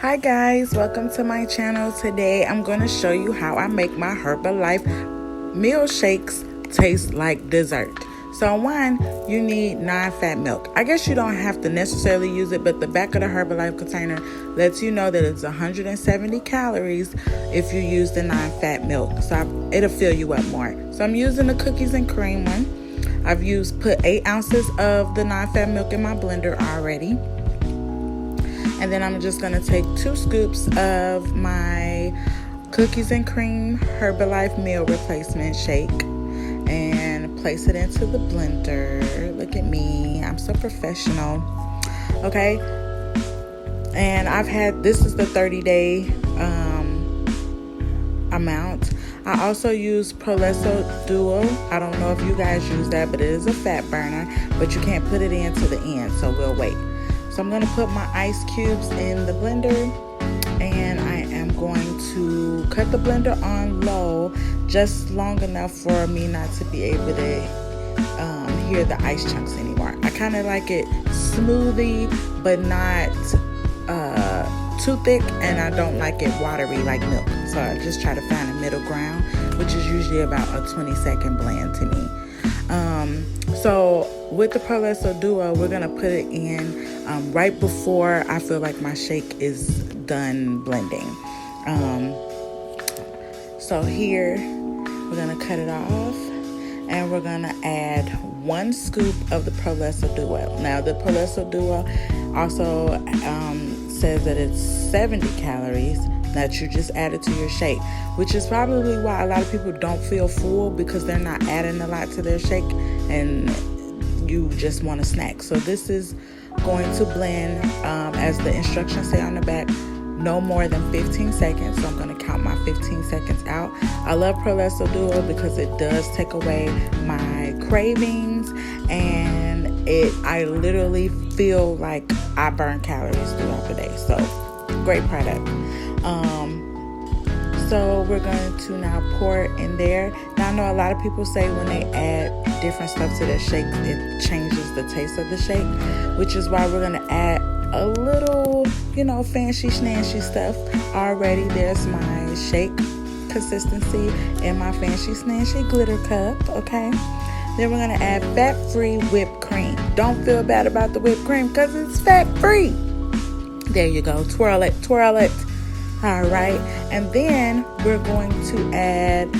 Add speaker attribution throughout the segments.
Speaker 1: Hi guys, welcome to my channel. Today I'm going to show you how I make my Herbalife meal shakes taste like dessert. So one, you need non-fat milk. I guess you don't have to necessarily use it, but the back of the Herbalife container lets you know that it's 170 calories if you use the non-fat milk. So it'll fill you up more. So I'm using the cookies and cream one. I've put 8 ounces of the non-fat milk in my blender already. And then I'm just going to take 2 scoops of my cookies and cream Herbalife meal replacement shake and place it into the blender. Look at me. I'm so professional. Okay. And this is the 30-day amount. I also use Prolesso Duo. I don't know if you guys use that, but it is a fat burner, but you can't put it in to the end, so we'll wait. So I'm going to put my ice cubes in the blender, and I am going to cut the blender on low just long enough for me not to be able to hear the ice chunks anymore. I kind of like it smoothie, but not too thick, and I don't like it watery like milk. So I just try to find a middle ground, which is usually about a 20-second blend to me. So with the Prolesso Duo, we're going to put it in right before I feel like my shake is done blending. So here, we're going to cut it off, and we're going to add 1 scoop of the Prolesso Duo. Now, the Prolesso Duo also says that it's 70 calories that you just added to your shake, which is probably why a lot of people don't feel full, because they're not adding a lot to their shake and you just want a snack. So this is going to blend, as the instructions say on the back, no more than 15 seconds. So I'm going to count my 15 seconds out. I love Prolesso Duo because it does take away my cravings, and I literally feel like I burn calories throughout the day. So great product. So we're going to now pour it in there. Now I know a lot of people say when they add different stuff to their shake, it changes the taste of the shake, which is why we're going to add a little, fancy schmancy stuff already. There's my shake consistency in my fancy schmancy glitter cup, okay? Then we're going to add fat-free whipped cream. Don't feel bad about the whipped cream because it's fat-free. There you go. Twirl it, twirl it. All right. And then we're going to add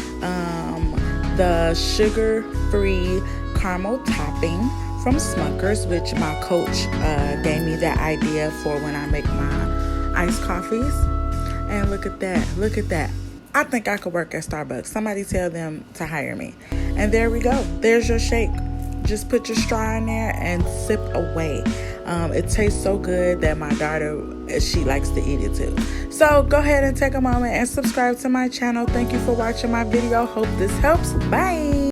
Speaker 1: the sugar-free caramel topping from Smucker's, which my coach gave me that idea for when I make my iced coffees. And look at that. Look at that. I think I could work at Starbucks. Somebody tell them to hire me. And there we go. There's your shake. Just put your straw in there and sip away. It tastes so good that my daughter, she likes to eat it too. So go ahead and take a moment and subscribe to my channel. Thank you for watching my video. Hope this helps. Bye.